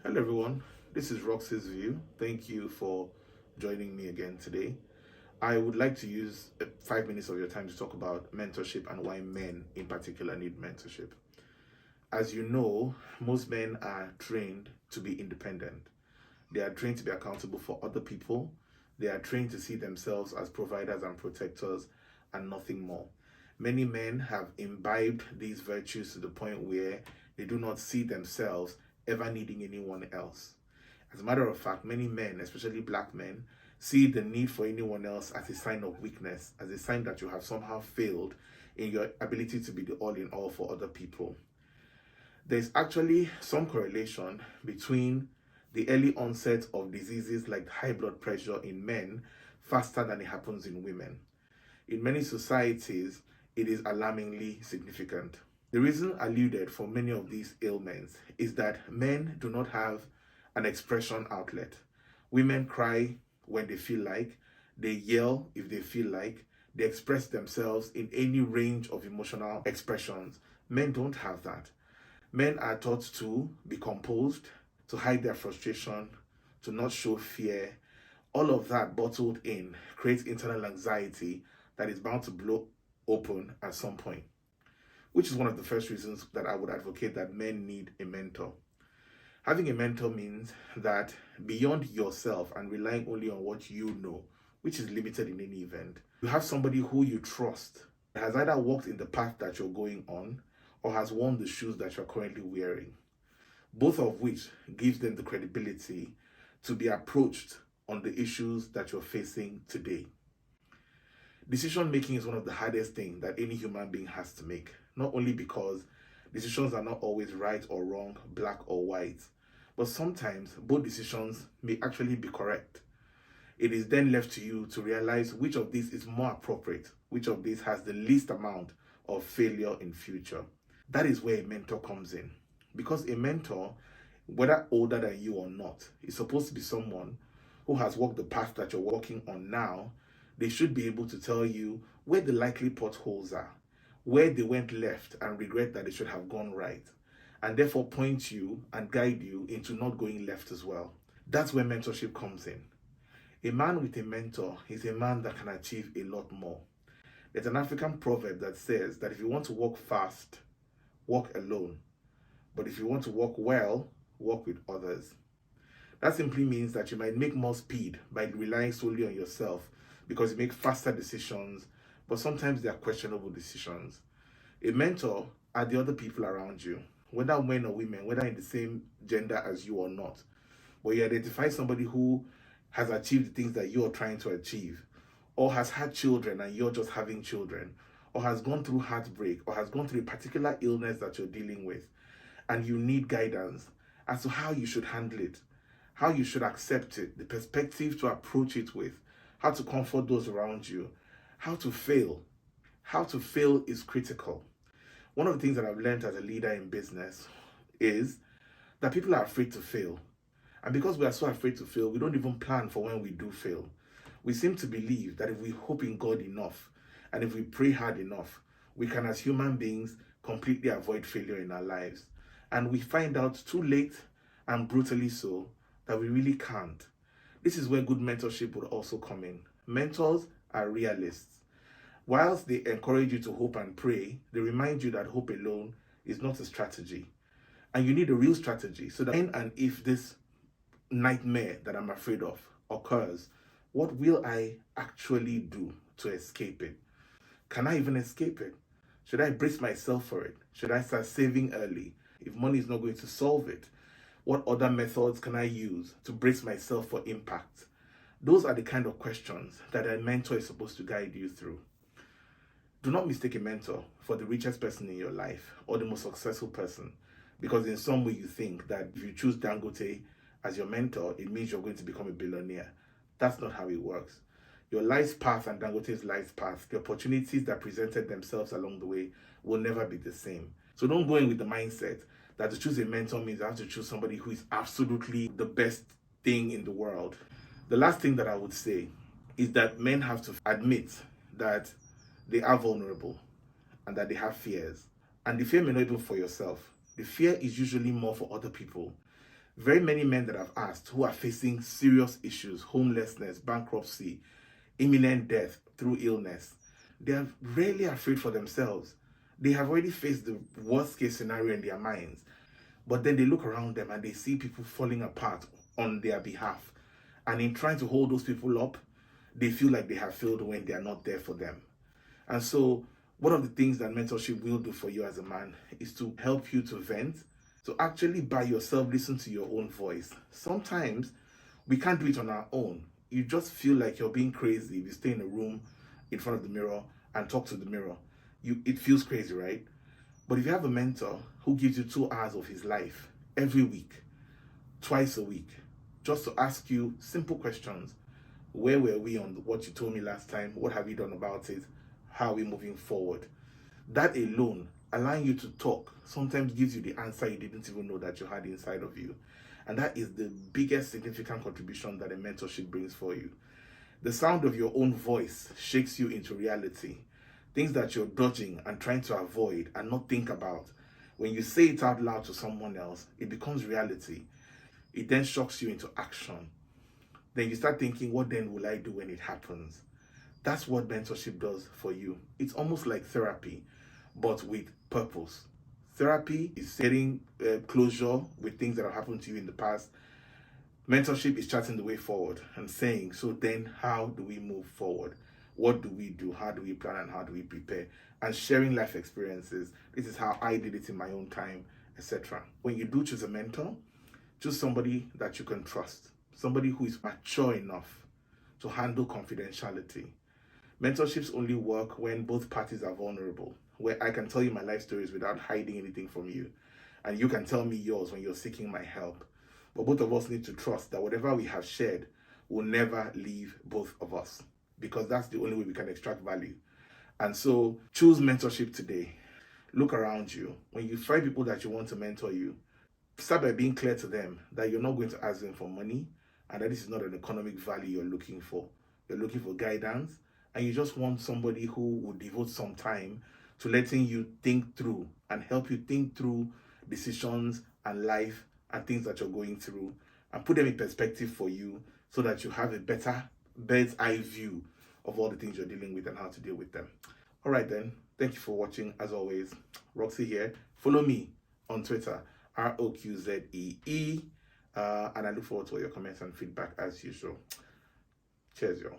Hello, everyone. This is Rox's View. Thank you for joining me again today. I would like to use 5 minutes of your time to talk about mentorship and why men in particular need mentorship. As you know, most men are trained to be independent. They are trained to be accountable for other people. They are trained to see themselves as providers and protectors and nothing more. Many men have imbibed these virtues to the point where they do not see themselves ever needing anyone else. As a matter of fact, many men, especially black men, see the need for anyone else as a sign of weakness, as a sign that you have somehow failed in your ability to be the all in all for other people. There's actually some correlation between the early onset of diseases like high blood pressure in men faster than it happens in women. In many societies, it is alarmingly significant. The reason alluded for many of these ailments is that men do not have an expression outlet. Women cry when they feel like, they yell if they feel like, they express themselves in any range of emotional expressions. Men don't have that. Men are taught to be composed, to hide their frustration, to not show fear. All of that bottled in creates internal anxiety that is bound to blow open at some point, which is one of the first reasons that I would advocate that men need a mentor. Having a mentor means that beyond yourself and relying only on what you know, which is limited in any event, you have somebody who you trust that has either walked in the path that you're going on or has worn the shoes that you're currently wearing, both of which gives them the credibility to be approached on the issues that you're facing today. Decision making is one of the hardest things that any human being has to make, not only because decisions are not always right or wrong, black or white, but sometimes both decisions may actually be correct. It is then left to you to realize which of these is more appropriate, which of these has the least amount of failure in future. That is where a mentor comes in. Because a mentor, whether older than you or not, is supposed to be someone who has walked the path that you're walking on now. They should be able to tell you where the likely potholes are, where they went left and regret that they should have gone right, and therefore point you and guide you into not going left as well. That's where mentorship comes in. A man with a mentor is a man that can achieve a lot more. There's an African proverb that says that if you want to walk fast, walk alone. But if you want to walk well, walk with others. That simply means that you might make more speed by relying solely on yourself because you make faster decisions, but sometimes they are questionable decisions. A mentor are the other people around you, whether men or women, whether in the same gender as you or not. But you identify somebody who has achieved the things that you're trying to achieve, or has had children and you're just having children, or has gone through heartbreak, or has gone through a particular illness that you're dealing with, and you need guidance as to how you should handle it, how you should accept it, the perspective to approach it with, how to comfort those around you, how to fail. How to fail is critical. One of the things that I've learned as a leader in business is that people are afraid to fail. And because we are so afraid to fail, we don't even plan for when we do fail. We seem to believe that if we hope in God enough and if we pray hard enough, we can, as human beings, completely avoid failure in our lives. And we find out too late and brutally so that we really can't. This is where good mentorship would also come in. Mentors are realists. Whilst they encourage you to hope and pray, they remind you that hope alone is not a strategy. And you need a real strategy so that when and if this nightmare that I'm afraid of occurs, what will I actually do to escape it? Can I even escape it? Should I brace myself for it? Should I start saving early? If money is not going to solve it, what other methods can I use to brace myself for impact? Those are the kind of questions that a mentor is supposed to guide you through. Do not mistake a mentor for the richest person in your life or the most successful person, because in some way you think that if you choose Dangote as your mentor, it means you're going to become a billionaire. That's not how it works. Your life's path and Dangote's life's path, the opportunities that presented themselves along the way will never be the same. So don't go in with the mindset that to choose a mentor means I have to choose somebody who is absolutely the best thing in the world. The last thing that I would say is that men have to admit that they are vulnerable and that they have fears. And the fear may not even be for yourself. The fear is usually more for other people. Very many men that I've asked who are facing serious issues, homelessness, bankruptcy, imminent death through illness, they are rarely afraid for themselves. They have already faced the worst case scenario in their minds. But then they look around them and they see people falling apart on their behalf. And in trying to hold those people up, they feel like they have failed when they are not there for them. And so, one of the things that mentorship will do for you as a man is to help you to vent, to actually by yourself listen to your own voice. Sometimes we can't do it on our own. You just feel like you're being crazy if you stay in a room in front of the mirror and talk to the mirror. It feels crazy, right? But if you have a mentor who gives you 2 hours of his life every week, twice a week, just to ask you simple questions. Where were we on what you told me last time? What have you done about it? How are we moving forward? That alone, allowing you to talk, sometimes gives you the answer you didn't even know that you had inside of you. And that is the biggest significant contribution that a mentorship brings for you. The sound of your own voice shakes you into reality. Things that you're dodging and trying to avoid and not think about. When you say it out loud to someone else, it becomes reality. It then shocks you into action. Then you start thinking, what then will I do when it happens? That's what mentorship does for you. It's almost like therapy, but with purpose. Therapy is getting closure with things that have happened to you in the past. Mentorship is charting the way forward and saying, so then how do we move forward? What do we do? How do we plan and how do we prepare? And sharing life experiences. This is how I did it in my own time, etc. When you do choose a mentor, choose somebody that you can trust. Somebody who is mature enough to handle confidentiality. Mentorships only work when both parties are vulnerable, where I can tell you my life stories without hiding anything from you, and you can tell me yours when you're seeking my help. But both of us need to trust that whatever we have shared will never leave both of us, because that's the only way we can extract value. And so choose mentorship today. Look around you. When you find people that you want to mentor you, start by being clear to them that you're not going to ask them for money and that this is not an economic value you're looking for. You're looking for guidance, and you just want somebody who will devote some time to letting you think through and help you think through decisions and life and things that you're going through and put them in perspective for you so that you have a better bird's eye view of all the things you're dealing with and how to deal with them. All right then, thank you for watching. As always, Roxy here. Follow me on Twitter, ROQZEE, and I look forward to all your comments and feedback as usual. Cheers, y'all.